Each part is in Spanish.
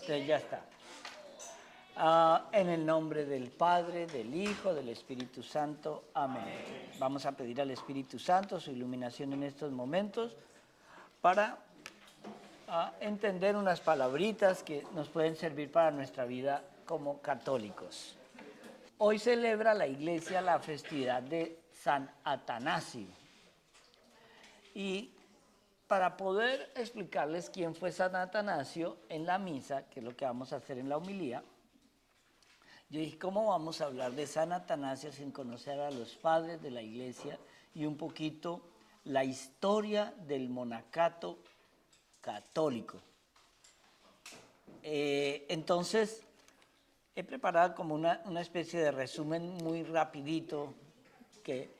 Entonces ya está. En el nombre del Padre, del Hijo, del Espíritu Santo. Amén. Vamos a pedir al Espíritu Santo su iluminación en estos momentos para entender unas palabritas que nos pueden servir para nuestra vida como católicos. Hoy celebra la Iglesia la festividad de San Atanasio. Y para poder explicarles quién fue San Atanasio en la misa, que es lo que vamos a hacer en la homilía, yo dije, ¿cómo vamos a hablar de San Atanasio sin conocer a los padres de la Iglesia y un poquito la historia del monacato católico? Entonces, he preparado como una especie de resumen muy rapidito que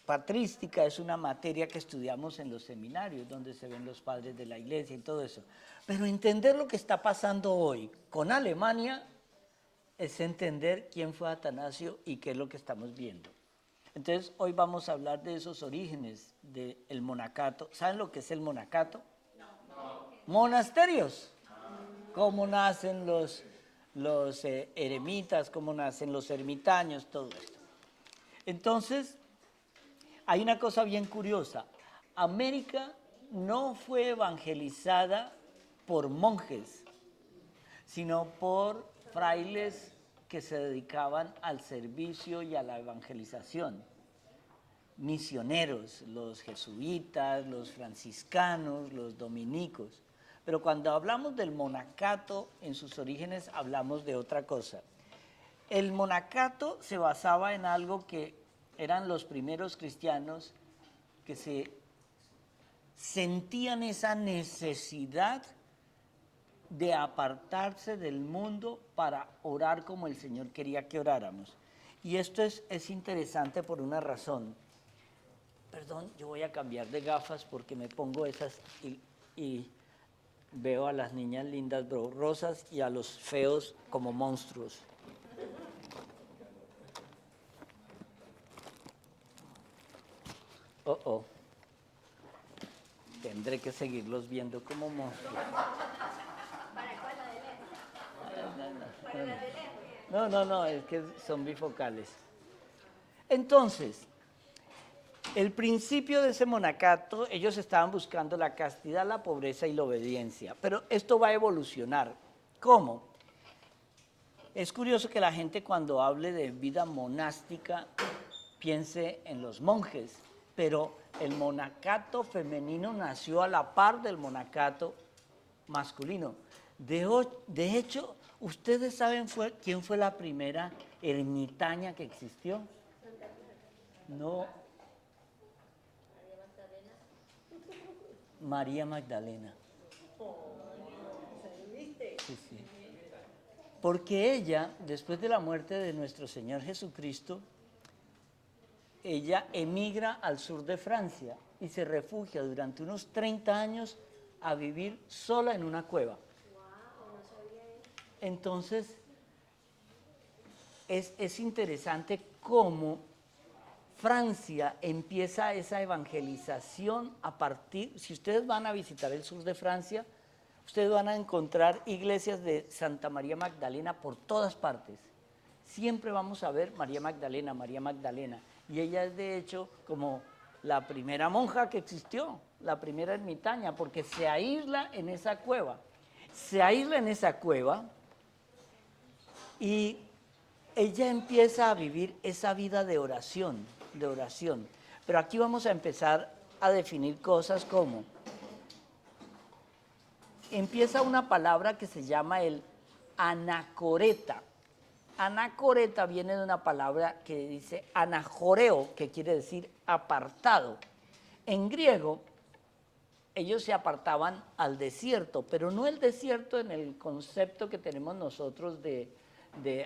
patrística es una materia que estudiamos en los seminarios, donde se ven los padres de la Iglesia y todo eso. Pero entender lo que está pasando hoy con Alemania es entender quién fue Atanasio y qué es lo que estamos viendo. Entonces, hoy vamos a hablar de esos orígenes del monacato. ¿Saben lo que es el monacato? No. Monasterios. Cómo nacen los eremitas, cómo nacen los ermitaños, todo esto. Entonces, hay una cosa bien curiosa. América no fue evangelizada por monjes, sino por frailes que se dedicaban al servicio y a la evangelización. Misioneros, los jesuitas, los franciscanos, los dominicos. Pero cuando hablamos del monacato, en sus orígenes hablamos de otra cosa. El monacato se basaba en algo que eran los primeros cristianos que se sentían esa necesidad de apartarse del mundo para orar como el Señor quería que oráramos. Y esto es interesante por una razón. Perdón, yo voy a cambiar de gafas porque me pongo esas y veo a las niñas lindas rosas y a los feos como monstruos. Tendré que seguirlos viendo como monstruos. No, es que son bifocales. Entonces, el principio de ese monacato, ellos estaban buscando la castidad, la pobreza y la obediencia. Pero esto va a evolucionar. ¿Cómo? Es curioso que la gente cuando hable de vida monástica piense en los monjes, pero el monacato femenino nació a la par del monacato masculino. De hecho, ¿ustedes saben quién fue la primera ermitaña que existió? No. María Magdalena. Sí, sí. Porque ella, después de la muerte de nuestro Señor Jesucristo, ella emigra al sur de Francia y se refugia durante unos 30 años a vivir sola en una cueva. Entonces, es interesante cómo Francia empieza esa evangelización a partir, si ustedes van a visitar el sur de Francia, ustedes van a encontrar iglesias de Santa María Magdalena por todas partes. Siempre vamos a ver María Magdalena, María Magdalena. Y ella es de hecho como la primera monja que existió, la primera ermitaña, porque se aísla en esa cueva. Se aísla en esa cueva y ella empieza a vivir esa vida de oración, de oración. Pero aquí vamos a empezar a definir cosas como, empieza una palabra que se llama el anacoreta. Anacoreta viene de una palabra que dice anajoreo, que quiere decir apartado. En griego, ellos se apartaban al desierto, pero no el desierto en el concepto que tenemos nosotros de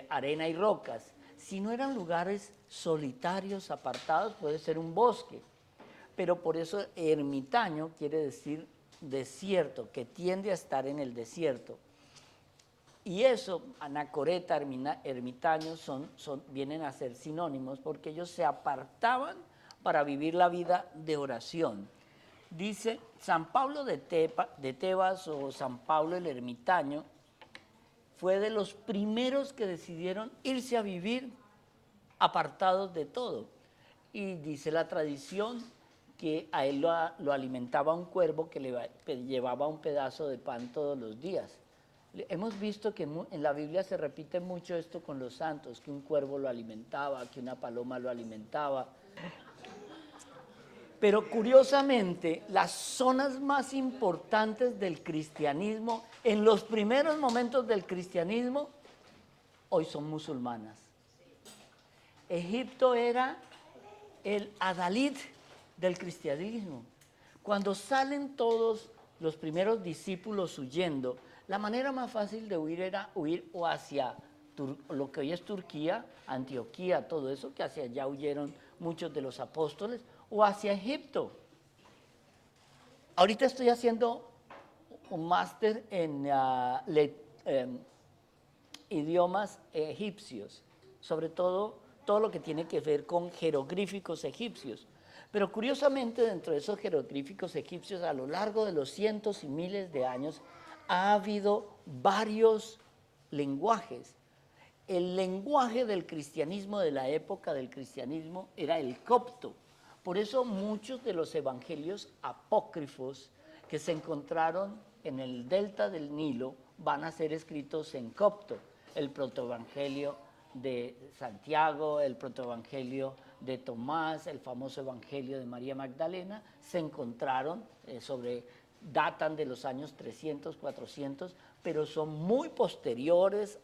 arena y rocas, sino eran lugares solitarios, apartados, puede ser un bosque. Pero por eso ermitaño quiere decir desierto, que tiende a estar en el desierto. Y eso, anacoreta, ermitaños, vienen a ser sinónimos porque ellos se apartaban para vivir la vida de oración. dice San Pablo de Tebas o San Pablo el ermitaño, fue de los primeros que decidieron irse a vivir apartados de todo. Y dice la tradición que a él lo alimentaba un cuervo que le llevaba un pedazo de pan todos los días. Hemos visto que en la Biblia se repite mucho esto con los santos, que un cuervo lo alimentaba, que una paloma lo alimentaba. Pero curiosamente, las zonas más importantes del cristianismo, en los primeros momentos del cristianismo, hoy son musulmanas. Egipto era el adalid del cristianismo. Cuando salen todos los primeros discípulos huyendo, la manera más fácil de huir era huir o hacia lo que hoy es Turquía, Antioquía, todo eso, que hacia allá huyeron muchos de los apóstoles, o hacia Egipto. Ahorita estoy haciendo un máster en idiomas egipcios, sobre todo lo que tiene que ver con jeroglíficos egipcios. Pero curiosamente, dentro de esos jeroglíficos egipcios, a lo largo de los cientos y miles de años, ha habido varios lenguajes. El lenguaje del cristianismo, de la época del cristianismo, era el copto. Por eso muchos de los evangelios apócrifos que se encontraron en el delta del Nilo van a ser escritos en copto. El protoevangelio de Santiago, el protoevangelio de Tomás, el famoso evangelio de María Magdalena, se encontraron datan de los años 300, 400, pero son muy posteriores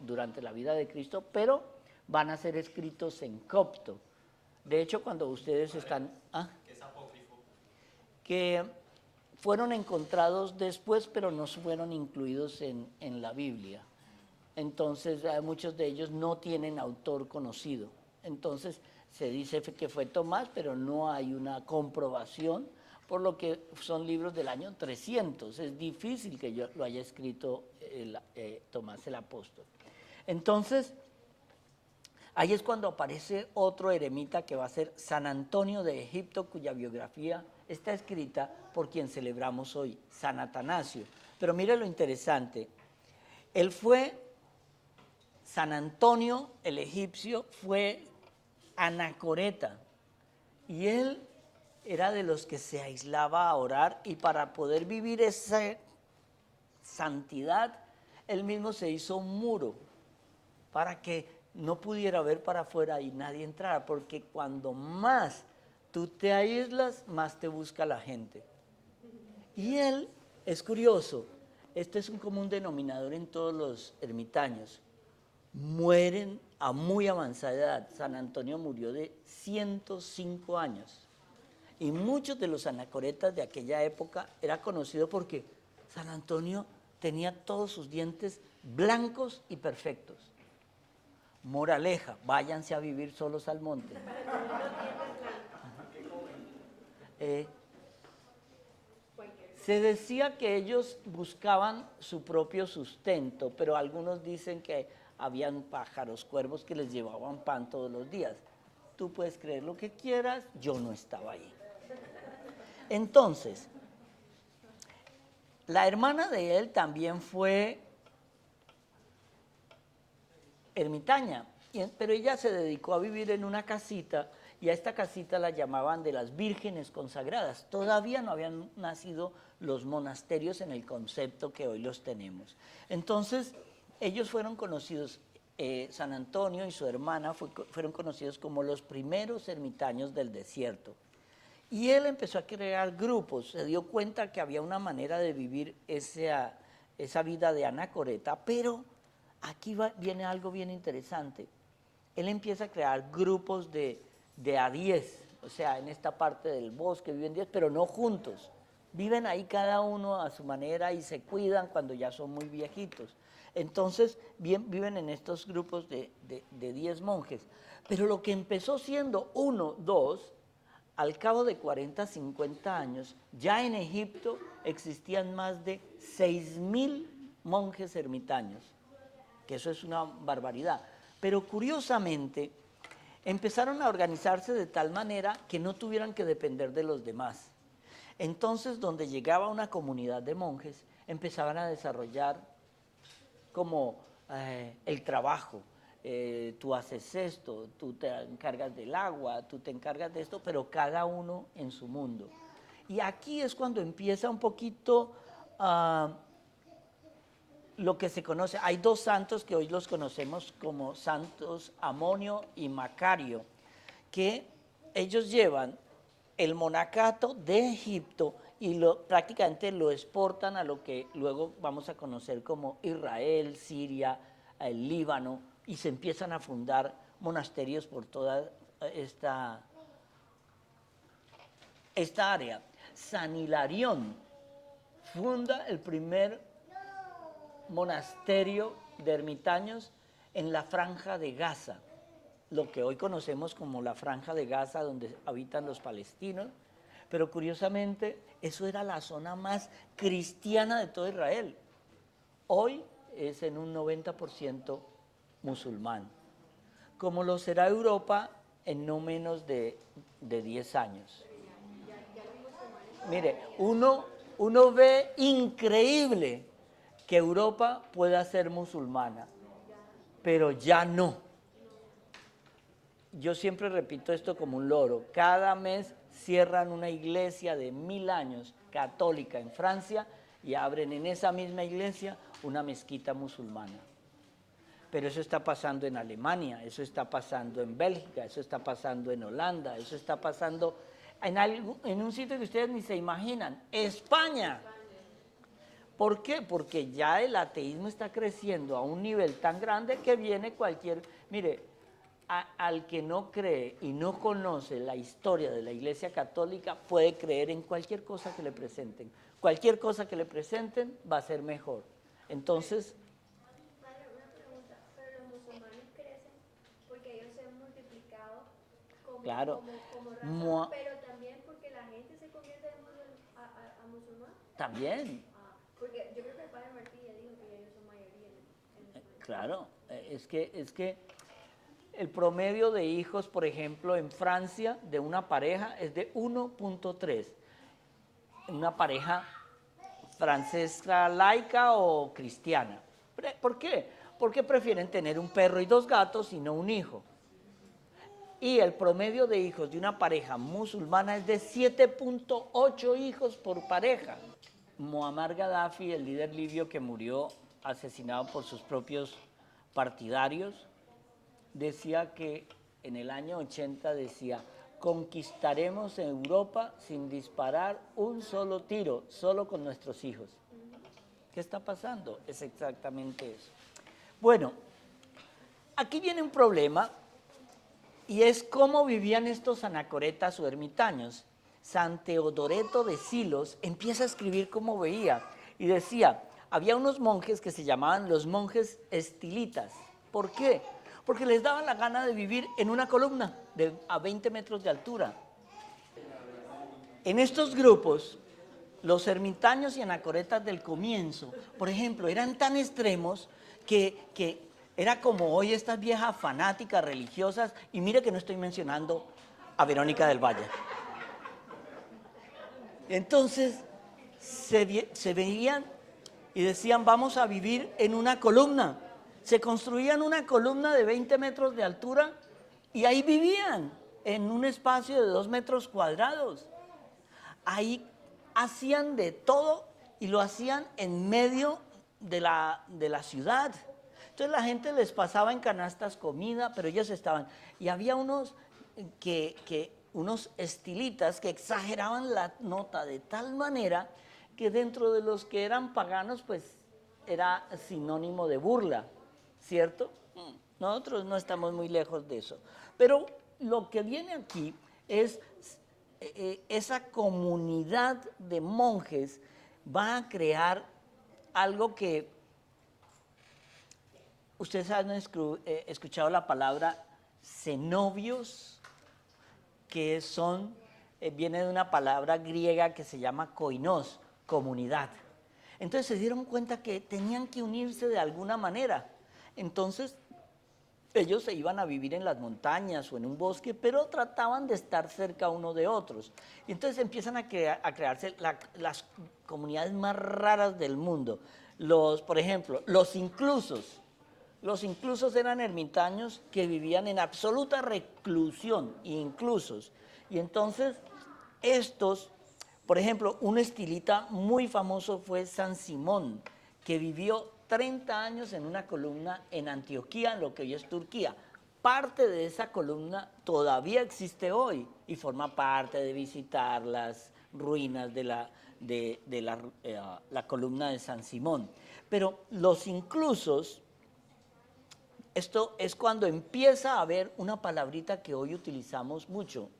durante la vida de Cristo, pero van a ser escritos en copto. De hecho, cuando ustedes están... ¿Qué es apócrifo? Que fueron encontrados después, pero no fueron incluidos en la Biblia. Entonces, muchos de ellos no tienen autor conocido. Entonces, se dice que fue Tomás, pero no hay una comprobación, por lo que son libros del año 300. Es difícil que lo haya escrito Tomás el apóstol. Entonces, ahí es cuando aparece otro eremita que va a ser San Antonio de Egipto, cuya biografía está escrita por quien celebramos hoy, San Atanasio. Pero mire lo interesante, San Antonio el egipcio fue anacoreta y él era de los que se aislaba a orar, y para poder vivir esa santidad, él mismo se hizo un muro para que no pudiera ver para afuera y nadie entrara, porque cuando más tú te aíslas, más te busca la gente. Y él, es curioso, este es un común denominador en todos los ermitaños, mueren a muy avanzada edad. San Antonio murió de 105 años. Y muchos de los anacoretas de aquella época era conocido porque San Antonio tenía todos sus dientes blancos y perfectos. Moraleja, váyanse a vivir solos al monte. Se decía que ellos buscaban su propio sustento, pero algunos dicen que habían pájaros, cuervos que les llevaban pan todos los días. Tú puedes creer lo que quieras, yo no estaba ahí. Entonces, la hermana de él también fue ermitaña, pero ella se dedicó a vivir en una casita, y a esta casita la llamaban de las vírgenes consagradas. Todavía no habían nacido los monasterios en el concepto que hoy los tenemos. Entonces, ellos fueron conocidos, San Antonio y su hermana fueron conocidos como los primeros ermitaños del desierto. Y él empezó a crear grupos, se dio cuenta que había una manera de vivir esa vida de anacoreta, pero aquí viene algo bien interesante. Él empieza a crear grupos de a 10, o sea, en esta parte del bosque viven 10, pero no juntos. Viven ahí cada uno a su manera y se cuidan cuando ya son muy viejitos. Entonces, viven en estos grupos de 10 monjes. Pero lo que empezó siendo 1, 2, al cabo de 40, 50 años, ya en Egipto existían más de 6.000 monjes ermitaños, que eso es una barbaridad. Pero curiosamente, empezaron a organizarse de tal manera que no tuvieran que depender de los demás. Entonces, donde llegaba una comunidad de monjes, empezaban a desarrollar como el trabajo. Tú haces esto, tú te encargas del agua, tú te encargas de esto, pero cada uno en su mundo. Y aquí es cuando empieza un poquito lo que se conoce. Hay dos santos que hoy los conocemos como santos Amonio y Macario, que ellos llevan el monacato de Egipto y prácticamente lo exportan a lo que luego vamos a conocer como Israel, Siria, el Líbano, y se empiezan a fundar monasterios por toda esta área. San Hilarión funda el primer monasterio de ermitaños en la Franja de Gaza, lo que hoy conocemos como la Franja de Gaza, donde habitan los palestinos, pero curiosamente eso era la zona más cristiana de todo Israel. Hoy es en un 90% musulmán, como lo será Europa en no menos de 10 años. Mire, uno ve increíble que Europa pueda ser musulmana, pero ya no. Yo siempre repito esto como un loro. Cada mes cierran una iglesia de 1000 años católica en Francia y abren en esa misma iglesia una mezquita musulmana. Pero eso está pasando en Alemania, eso está pasando en Bélgica, eso está pasando en Holanda, eso está pasando en un sitio que ustedes ni se imaginan, España. ¿Por qué? Porque ya el ateísmo está creciendo a un nivel tan grande que viene cualquier... Mire, al que no cree y no conoce la historia de la Iglesia Católica puede creer en cualquier cosa que le presenten. Cualquier cosa que le presenten va a ser mejor. Entonces... Padre, una pregunta, pero los musulmanes crecen porque ellos se han multiplicado Claro. como raza, pero también porque la gente se convierte a musulmán. También. Porque yo creo que el padre Martí ya dijo que ellos son mayoría en Claro, es que el promedio de hijos, por ejemplo, en Francia, de una pareja es de 1.3. Una pareja francesa laica o cristiana. ¿Por qué? Porque prefieren tener un perro y 2 gatos y no un hijo. Y el promedio de hijos de una pareja musulmana es de 7.8 hijos por pareja. Muammar Gaddafi, el líder libio que murió asesinado por sus propios partidarios, decía que en el año 80 decía, conquistaremos Europa sin disparar un solo tiro, solo con nuestros hijos. ¿Qué está pasando? Es exactamente eso. Bueno, aquí viene un problema y es cómo vivían estos anacoretas o ermitaños. San Teodoreto de Silos empieza a escribir cómo veía y decía, había unos monjes que se llamaban los monjes estilitas. ¿Por qué? Porque les daba la gana de vivir en una columna a 20 metros de altura. En estos grupos, los ermitaños y anacoretas del comienzo, por ejemplo, eran tan extremos que era como hoy estas viejas fanáticas religiosas, y mire que no estoy mencionando a Verónica del Valle. Entonces, se veían y decían, vamos a vivir en una columna. Se construían una columna de 20 metros de altura y ahí vivían, en un espacio de 2 metros cuadrados. Ahí hacían de todo y lo hacían en medio de la ciudad. Entonces la gente les pasaba en canastas comida, pero ellos estaban. Y había unos unos estilitas que exageraban la nota de tal manera que dentro de los que eran paganos, pues era sinónimo de burla, ¿cierto? Nosotros no estamos muy lejos de eso. Pero lo que viene aquí es esa comunidad de monjes va a crear algo que ustedes han escuchado la palabra cenobios, que viene de una palabra griega que se llama koinos, comunidad. Entonces se dieron cuenta que tenían que unirse de alguna manera. Entonces ellos se iban a vivir en las montañas o en un bosque, pero trataban de estar cerca uno de otros. Y entonces empiezan a crearse las comunidades más raras del mundo. Por ejemplo, los inclusos. Los inclusos eran ermitaños que vivían en absoluta reclusión, inclusos. Y entonces estos, por ejemplo, un estilita muy famoso fue San Simón, que vivió 30 años en una columna en Antioquía, en lo que hoy es Turquía. Parte de esa columna todavía existe hoy y forma parte de visitar las ruinas de la columna de San Simón. Pero los inclusos, esto es cuando empieza a haber una palabrita que hoy utilizamos mucho,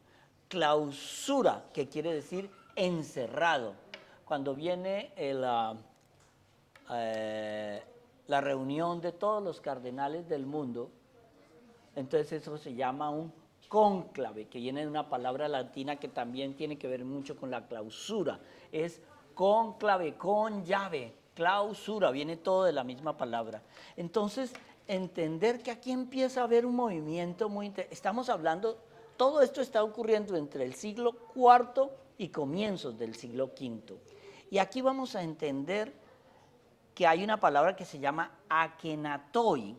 clausura, que quiere decir encerrado. Cuando viene la reunión de todos los cardenales del mundo, entonces eso se llama un cónclave, que viene de una palabra latina que también tiene que ver mucho con la clausura. Es cónclave, con llave, clausura, viene todo de la misma palabra. Entonces, entender que aquí empieza a haber un movimiento muy interesante. Estamos hablando, todo esto está ocurriendo entre el siglo IV y comienzos del siglo V. Y aquí vamos a entender que hay una palabra que se llama akenatoi,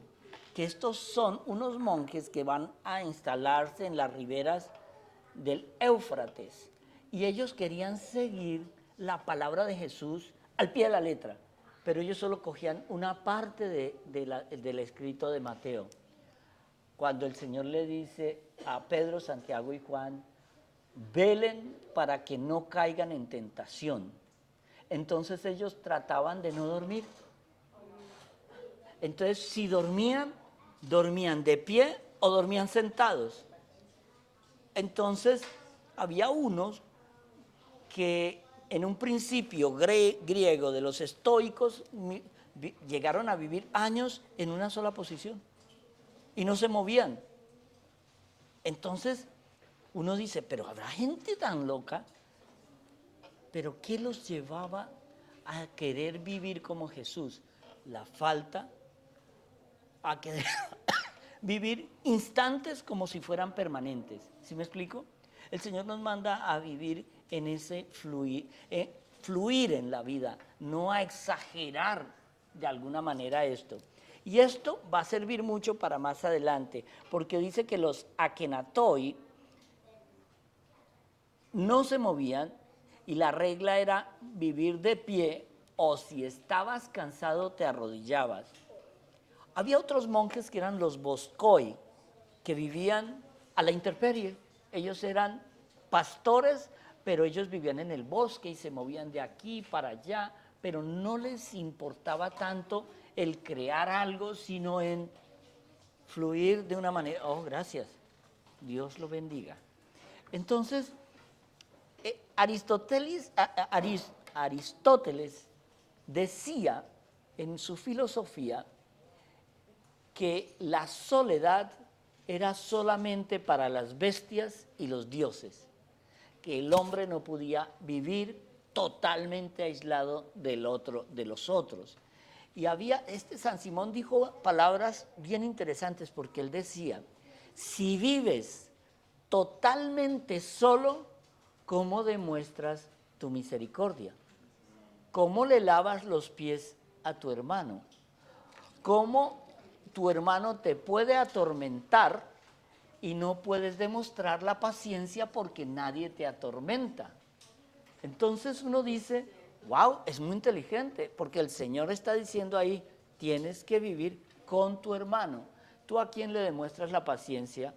que estos son unos monjes que van a instalarse en las riberas del Éufrates. Y ellos querían seguir la palabra de Jesús al pie de la letra, pero ellos solo cogían una parte del escrito de Mateo. Cuando el Señor le dice a Pedro, Santiago y Juan, velen para que no caigan en tentación. Entonces ellos trataban de no dormir. Entonces, si dormían de pie o dormían sentados. Entonces, había unos que en un principio griego de los estoicos llegaron a vivir años en una sola posición y no se movían. Entonces, uno dice, pero ¿habrá gente tan loca? ¿Pero qué los llevaba a querer vivir como Jesús? La falta a querer vivir instantes como si fueran permanentes. ¿Sí me explico? El Señor nos manda a vivir en ese fluir en la vida, no a exagerar de alguna manera esto. Y esto va a servir mucho para más adelante, porque dice que los akenatoi no se movían y la regla era vivir de pie o si estabas cansado te arrodillabas. Había otros monjes que eran los boskoi, que vivían a la intemperie. Ellos eran pastores, pero ellos vivían en el bosque y se movían de aquí para allá, pero no les importaba tanto el crear algo, sino en fluir de una manera. Oh, gracias. Dios lo bendiga. Entonces, Aristóteles decía en su filosofía que la soledad era solamente para las bestias y los dioses, que el hombre no podía vivir totalmente aislado de los otros. Y San Simón dijo palabras bien interesantes porque él decía, si vives totalmente solo, ¿cómo demuestras tu misericordia? ¿Cómo le lavas los pies a tu hermano? ¿Cómo tu hermano te puede atormentar y no puedes demostrar la paciencia porque nadie te atormenta? Entonces uno dice, wow, es muy inteligente, porque el Señor está diciendo ahí, tienes que vivir con tu hermano. ¿Tú a quién le demuestras la paciencia?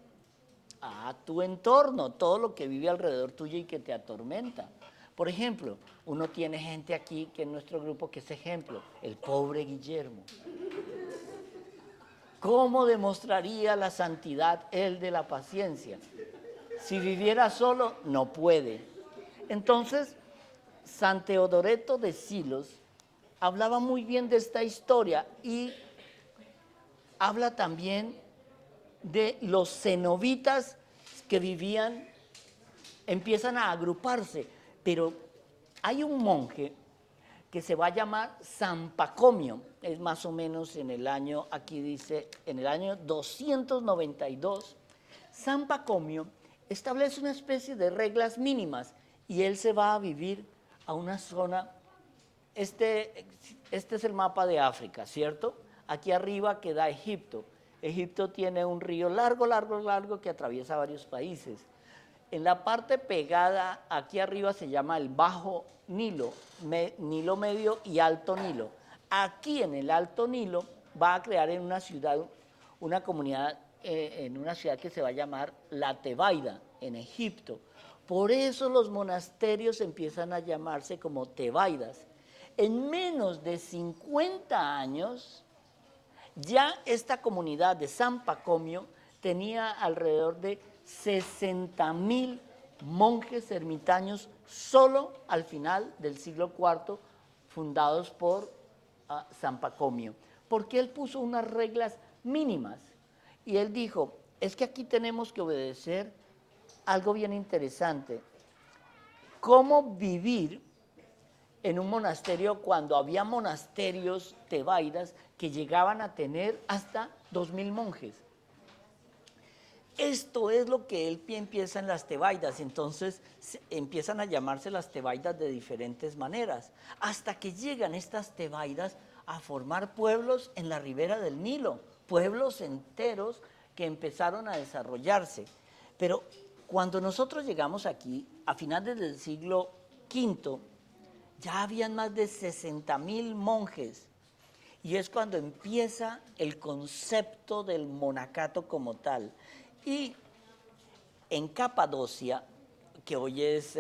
A tu entorno, todo lo que vive alrededor tuyo y que te atormenta. Por ejemplo, uno tiene gente aquí que en nuestro grupo que es ejemplo, el pobre Guillermo. ¿Cómo demostraría la santidad él de la paciencia? Si viviera solo, no puede. Entonces, San Teodoreto de Silos hablaba muy bien de esta historia y habla también de los cenobitas que vivían, empiezan a agruparse, pero hay un monje que se va a llamar San Pacomio, es más o menos en el año, aquí dice, en el año 292, San Pacomio establece una especie de reglas mínimas y él se va a vivir a una zona, este es el mapa de África, ¿cierto? Aquí arriba queda Egipto. Egipto tiene un río largo, largo, largo que atraviesa varios países. En la parte pegada aquí arriba se llama el Bajo Nilo, Nilo Medio y Alto Nilo. Aquí en el Alto Nilo va a crear en una ciudad, una comunidad, en una ciudad que se va a llamar La Tebaida, en Egipto. Por eso los monasterios empiezan a llamarse como Tebaidas. En menos de 50 años, ya esta comunidad de San Pacomio tenía alrededor de 60.000 monjes ermitaños solo al final del siglo IV, fundados por San Pacomio, porque él puso unas reglas mínimas y él dijo, es que aquí tenemos que obedecer algo bien interesante, cómo vivir en un monasterio cuando había monasterios tebaidas que llegaban a tener hasta 2.000 monjes. Esto es lo que él empieza en las tebaidas, entonces empiezan a llamarse las tebaidas de diferentes maneras, hasta que llegan estas tebaidas a formar pueblos en la ribera del Nilo, pueblos enteros que empezaron a desarrollarse. Pero cuando nosotros llegamos aquí, a finales del siglo V, ya habían más de 60.000 monjes, y es cuando empieza el concepto del monacato como tal. Y en Capadocia, que hoy es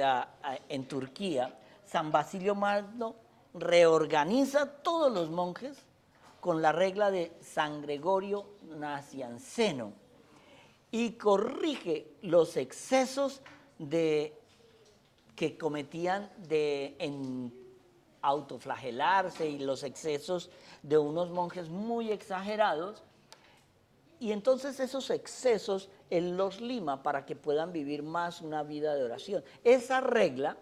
en Turquía, San Basilio Magno reorganiza todos los monjes con la regla de San Gregorio Nacianceno y corrige los excesos que cometían en autoflagelarse y los excesos de unos monjes muy exagerados. Y entonces esos excesos él los lima para que puedan vivir más una vida de oración. Esa regla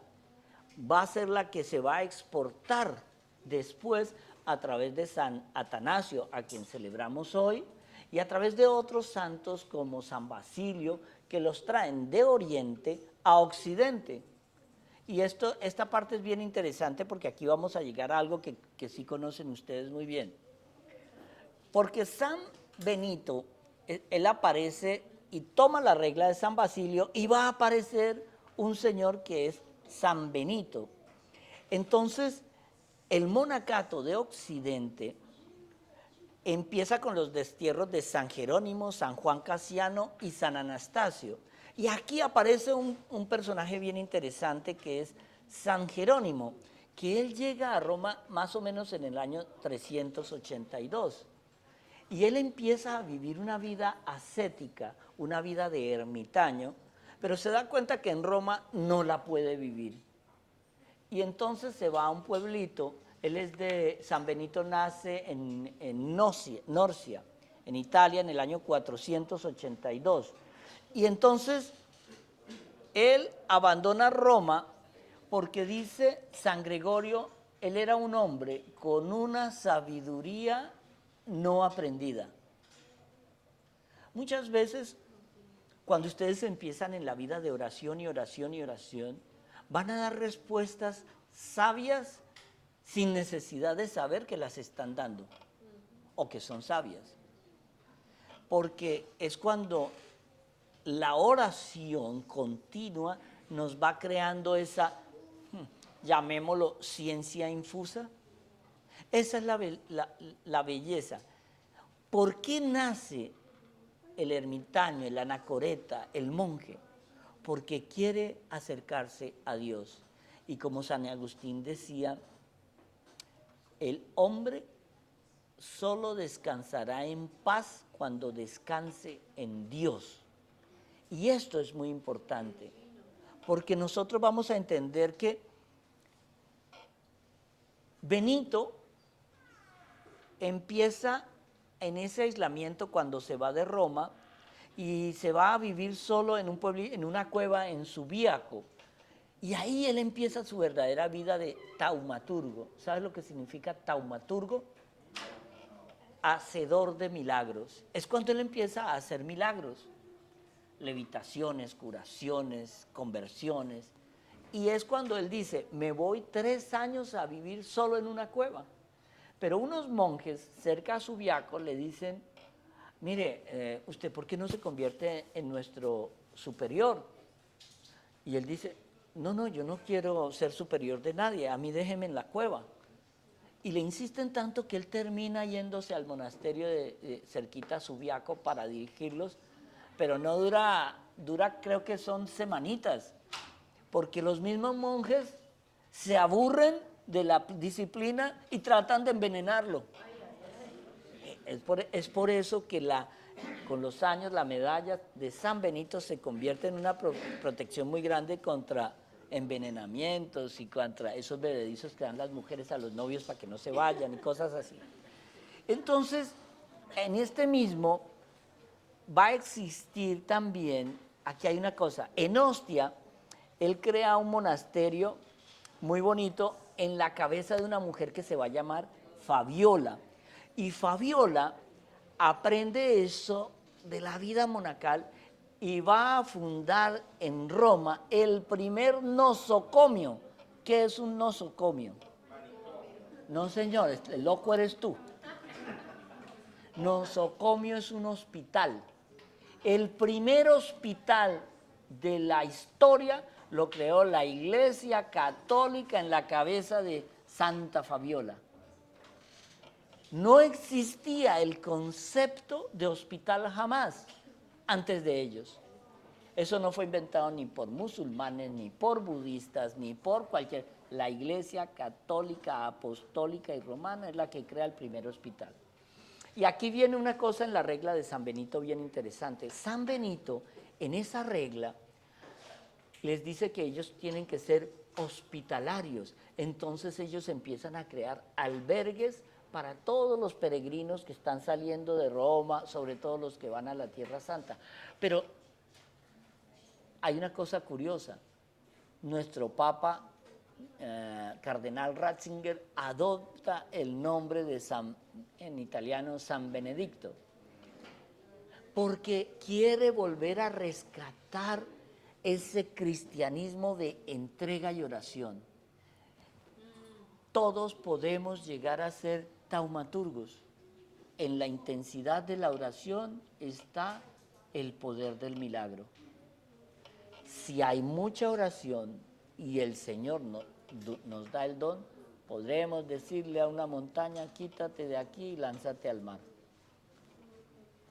va a ser la que se va a exportar después a través de San Atanasio, a quien celebramos hoy, y a través de otros santos como San Basilio, que los traen de Oriente a Occidente. Y esta parte es bien interesante porque aquí vamos a llegar a algo que sí conocen ustedes muy bien. Porque San Benito, él aparece y toma la regla de San Basilio y va a aparecer un señor que es San Benito. Entonces, el monacato de Occidente empieza con los destierros de San Jerónimo, San Juan Casiano y San Anastasio. Y aquí aparece un personaje bien interesante que es San Jerónimo, que él llega a Roma más o menos en el año 382. Y él empieza a vivir una vida ascética, una vida de ermitaño, pero se da cuenta que en Roma no la puede vivir. Y entonces se va a un pueblito, él es de, San Benito nace en Norcia, en Italia, en el año 482. Y entonces él abandona Roma porque dice San Gregorio, él era un hombre con una sabiduría no aprendida. Muchas veces, cuando ustedes empiezan en la vida de oración y oración y oración, van a dar respuestas sabias sin necesidad de saber que las están dando o que son sabias. Porque es cuando la oración continua nos va creando esa, llamémoslo, ciencia infusa. Esa es la belleza. ¿Por qué nace el ermitaño, el anacoreta, el monje? Porque quiere acercarse a Dios. Y como San Agustín decía, el hombre solo descansará en paz cuando descanse en Dios. Y esto es muy importante, porque nosotros vamos a entender que Benito empieza en ese aislamiento cuando se va de Roma y se va a vivir solo en un pueblo, en una cueva en Subiaco. Y ahí él empieza su verdadera vida de taumaturgo. ¿Sabes lo que significa taumaturgo? Hacedor de milagros. Es cuando él empieza a hacer milagros. Levitaciones, curaciones, conversiones. Y es cuando él dice, me voy 3 años a vivir solo en una cueva. Pero unos monjes cerca a Subiaco le dicen, mire, usted, ¿por qué no se convierte en nuestro superior? Y él dice, no, yo no quiero ser superior de nadie, a mí déjeme en la cueva. Y le insisten tanto que él termina yéndose al monasterio de cerquita a Subiaco para dirigirlos, pero no dura creo que son semanitas, porque los mismos monjes se aburren de la disciplina y tratan de envenenarlo. Es por eso que con los años la medalla de San Benito se convierte en una protección muy grande contra envenenamientos y contra esos bebedizos que dan las mujeres a los novios para que no se vayan y cosas así. Entonces, en este mismo va a existir también, aquí hay una cosa, en Ostia, él crea un monasterio muy bonito en la cabeza de una mujer que se va a llamar Fabiola. Y Fabiola aprende eso de la vida monacal y va a fundar en Roma el primer nosocomio. ¿Qué es un nosocomio? No, señor, el loco eres tú. Nosocomio es un hospital. El primer hospital de la historia lo creó la Iglesia Católica en la cabeza de Santa Fabiola. No existía el concepto de hospital jamás antes de ellos. Eso no fue inventado ni por musulmanes, ni por budistas, ni por cualquier... La Iglesia Católica, Apostólica y Romana es la que crea el primer hospital. Y aquí viene una cosa en la regla de San Benito bien interesante. San Benito, en esa regla, les dice que ellos tienen que ser hospitalarios. Entonces ellos empiezan a crear albergues para todos los peregrinos que están saliendo de Roma, sobre todo los que van a la Tierra Santa. Pero hay una cosa curiosa. Nuestro Papa, Cardenal Ratzinger, adopta el nombre de en italiano San Benedicto, porque quiere volver a rescatar ese cristianismo de entrega y oración. Todos podemos llegar a ser taumaturgos. En la intensidad de la oración está el poder del milagro. Si hay mucha oración y el Señor nos da el don, podremos decirle a una montaña, quítate de aquí y lánzate al mar.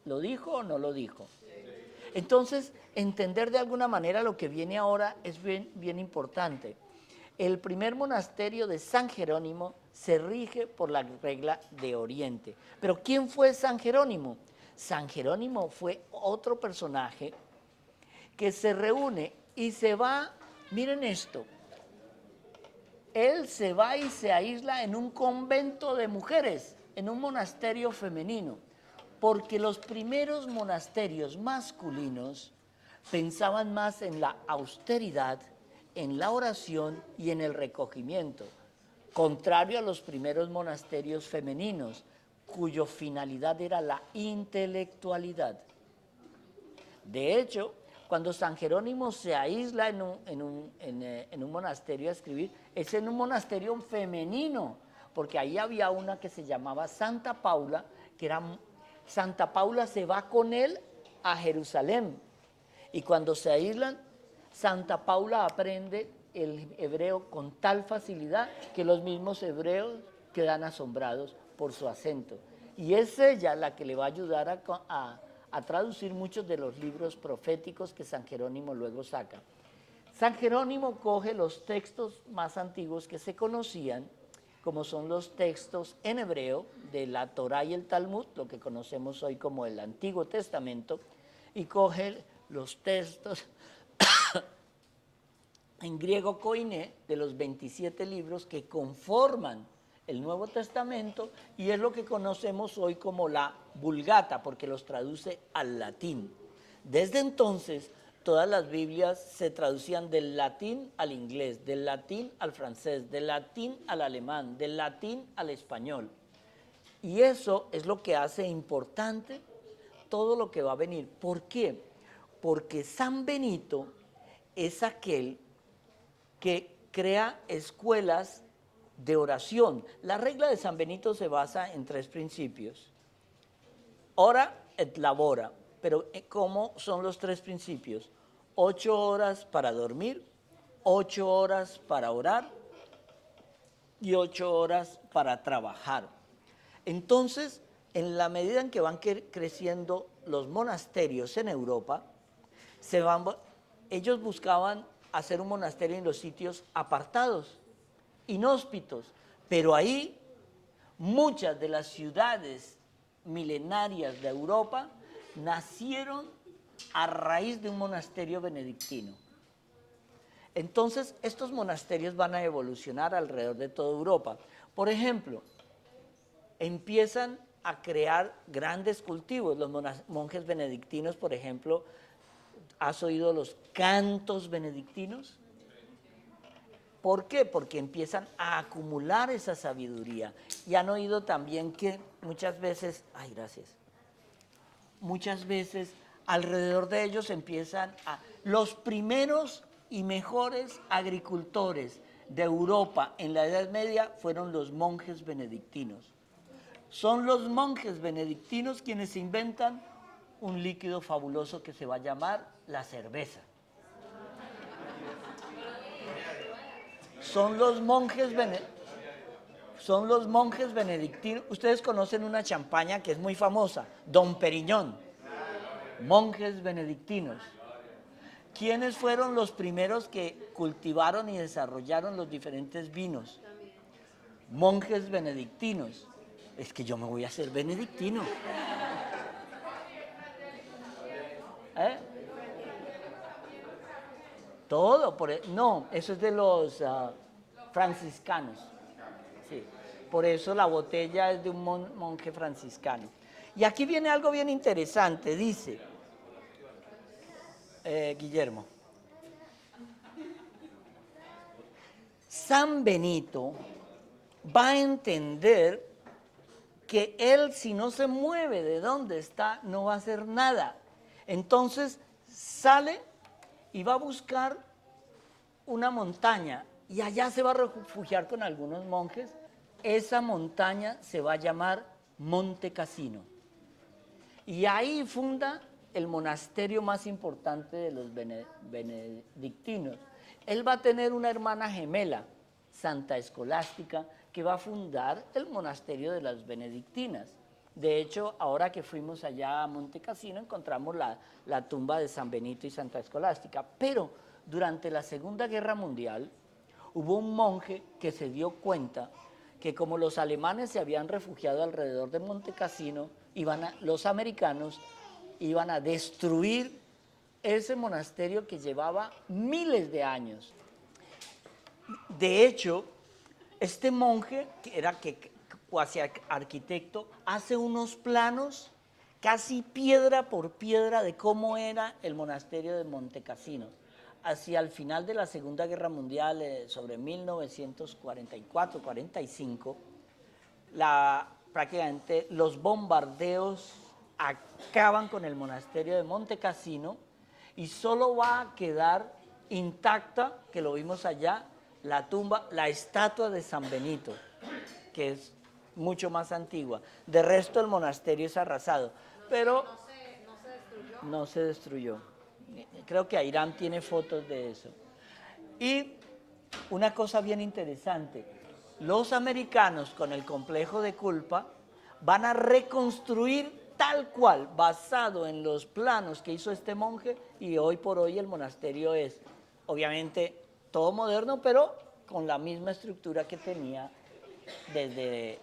¿Lo dijo o no lo dijo? Entonces, entender de alguna manera lo que viene ahora es bien importante. El primer monasterio de San Jerónimo se rige por la regla de Oriente. Pero ¿quién fue San Jerónimo? San Jerónimo fue otro personaje que se reúne y se va, miren esto, él se va y se aísla en un convento de mujeres, en un monasterio femenino, porque los primeros monasterios masculinos pensaban más en la austeridad, en la oración y en el recogimiento, contrario a los primeros monasterios femeninos, cuya finalidad era la intelectualidad. De hecho, cuando San Jerónimo se aísla en un monasterio a escribir, es en un monasterio femenino, porque ahí había una que se llamaba Santa Paula, Santa Paula se va con él a Jerusalén, y cuando se aíslan, Santa Paula aprende el hebreo con tal facilidad que los mismos hebreos quedan asombrados por su acento. Y es ella la que le va a ayudar a traducir muchos de los libros proféticos que San Jerónimo luego saca. San Jerónimo coge los textos más antiguos que se conocían, como son los textos en hebreo de la Torá y el Talmud, lo que conocemos hoy como el Antiguo Testamento, y coge los textos en griego koiné de los 27 libros que conforman el Nuevo Testamento, y es lo que conocemos hoy como la Vulgata, porque los traduce al latín. Desde entonces, todas las Biblias se traducían del latín al inglés, del latín al francés, del latín al alemán, del latín al español. Y eso es lo que hace importante todo lo que va a venir. ¿Por qué? Porque San Benito es aquel que crea escuelas de oración. La regla de San Benito se basa en 3 principios. Ora et labora. Pero ¿cómo son los 3 principios? 8 horas para dormir, 8 horas para orar y 8 horas para trabajar. Entonces, en la medida en que van creciendo los monasterios en Europa, ellos buscaban hacer un monasterio en los sitios apartados, inhóspitos, pero ahí muchas de las ciudades milenarias de Europa nacieron a raíz de un monasterio benedictino. Entonces, estos monasterios van a evolucionar alrededor de toda Europa. Por ejemplo, empiezan a crear grandes cultivos. Los monjes benedictinos, por ejemplo, ¿has oído los cantos benedictinos? ¿Por qué? Porque empiezan a acumular esa sabiduría. Y han oído también que muchas veces, muchas veces alrededor de ellos los primeros y mejores agricultores de Europa en la Edad Media fueron los monjes benedictinos. Son los monjes benedictinos quienes inventan un líquido fabuloso que se va a llamar la cerveza. Son los monjes benedictinos. Ustedes conocen una champaña que es muy famosa, Dom Periñón. Monjes benedictinos. ¿Quiénes fueron los primeros que cultivaron y desarrollaron los diferentes vinos? Monjes benedictinos. Es que yo me voy a hacer benedictino. Todo, no, eso es de los franciscanos. Sí, por eso la botella es de un monje franciscano. Y aquí viene algo bien interesante, dice Guillermo. San Benito va a entender que él, si no se mueve de donde está, no va a hacer nada. Entonces sale y va a buscar una montaña y allá se va a refugiar con algunos monjes. Esa montaña se va a llamar Monte Cassino. Y ahí funda el monasterio más importante de los benedictinos. Él va a tener una hermana gemela, Santa Escolástica, que va a fundar el monasterio de las benedictinas. De hecho, ahora que fuimos allá a Monte Cassino, encontramos la tumba de San Benito y Santa Escolástica. Pero durante la Segunda Guerra Mundial, hubo un monje que se dio cuenta que como los alemanes se habían refugiado alrededor de Monte Cassino, los americanos iban a destruir ese monasterio que llevaba miles de años. De hecho, este monje, que era cuasi arquitecto, hace unos planos casi piedra por piedra de cómo era el monasterio de Monte Cassino. Hacia el final de la Segunda Guerra Mundial, sobre 1944-45, prácticamente los bombardeos acaban con el monasterio de Monte Cassino y solo va a quedar intacta, que lo vimos allá, la tumba, la estatua de San Benito, que es mucho más antigua. De resto el monasterio es arrasado, pero no se destruyó. Creo que Airán tiene fotos de eso. Y una cosa bien interesante, los americanos con el complejo de culpa van a reconstruir tal cual, basado en los planos que hizo este monje, y hoy por hoy el monasterio es, obviamente, todo moderno, pero con la misma estructura que tenía desde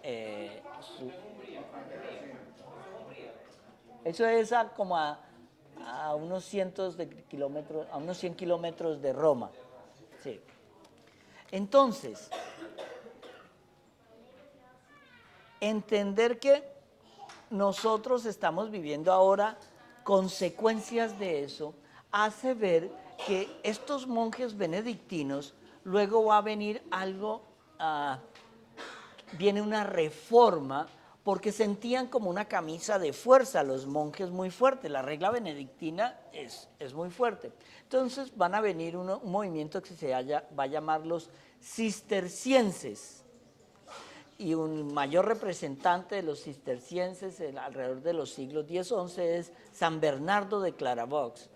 Eso es como a unos cientos de kilómetros, a unos 100 kilómetros de Roma. Sí. Entonces, entender que nosotros estamos viviendo ahora consecuencias de eso hace ver que estos monjes benedictinos, luego va a venir algo, viene una reforma, porque sentían como una camisa de fuerza los monjes muy fuerte. La regla benedictina es muy fuerte. Entonces van a venir un movimiento que va a llamar los cistercienses. Y un mayor representante de los cistercienses alrededor de los siglos X-XI es San Bernardo de Clarabox,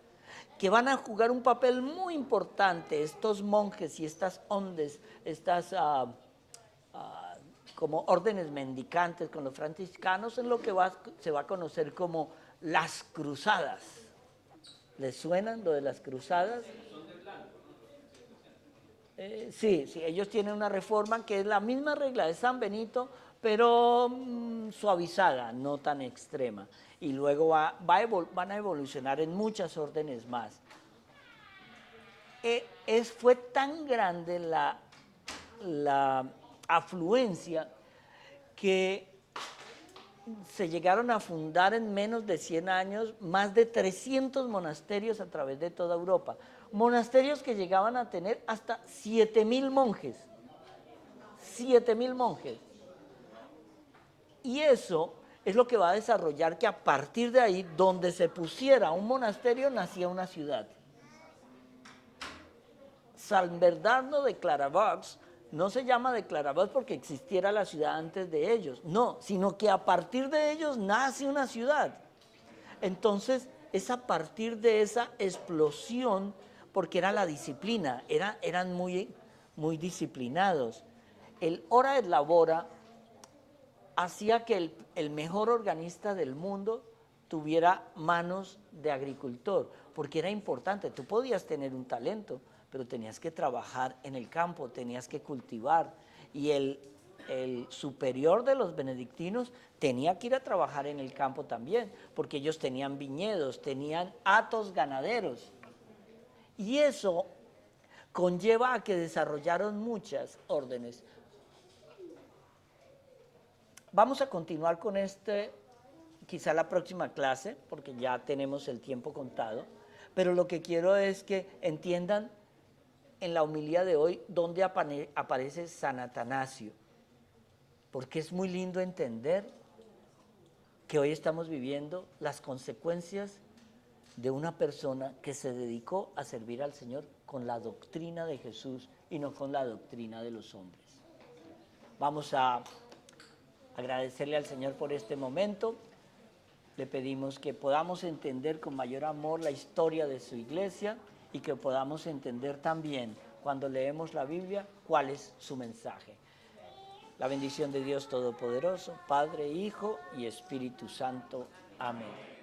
que van a jugar un papel muy importante estos monjes y estas ondes, estas como órdenes mendicantes con los franciscanos en lo que se va a conocer como las cruzadas. ¿Les suenan lo de las cruzadas? Sí, ellos tienen una reforma que es la misma regla de San Benito, pero suavizada, no tan extrema. Y luego van a evolucionar en muchas órdenes más. Fue tan grande la afluencia que se llegaron a fundar en menos de 100 años más de 300 monasterios a través de toda Europa. Monasterios que llegaban a tener hasta 7.000 monjes. 7.000 monjes. Y eso es lo que va a desarrollar que a partir de ahí, donde se pusiera un monasterio, nacía una ciudad. San Bernardo de Clarabox no se llama de Clarabox porque existiera la ciudad antes de ellos, no, sino que a partir de ellos nace una ciudad. Entonces, es a partir de esa explosión, porque era la disciplina, eran muy, muy disciplinados. El hora et labora hacía que el mejor organista del mundo tuviera manos de agricultor, porque era importante. Tú podías tener un talento, pero tenías que trabajar en el campo, tenías que cultivar. Y el superior de los benedictinos tenía que ir a trabajar en el campo también, porque ellos tenían viñedos, tenían hatos ganaderos. Y eso conlleva a que desarrollaron muchas órdenes. Vamos a continuar con quizá la próxima clase, porque ya tenemos el tiempo contado, pero lo que quiero es que entiendan en la homilía de hoy dónde aparece San Atanasio, porque es muy lindo entender que hoy estamos viviendo las consecuencias de una persona que se dedicó a servir al Señor con la doctrina de Jesús y no con la doctrina de los hombres. Vamos a agradecerle al Señor por este momento. Le pedimos que podamos entender con mayor amor la historia de su iglesia y que podamos entender también, cuando leemos la Biblia, cuál es su mensaje. La bendición de Dios Todopoderoso, Padre, Hijo y Espíritu Santo. Amén.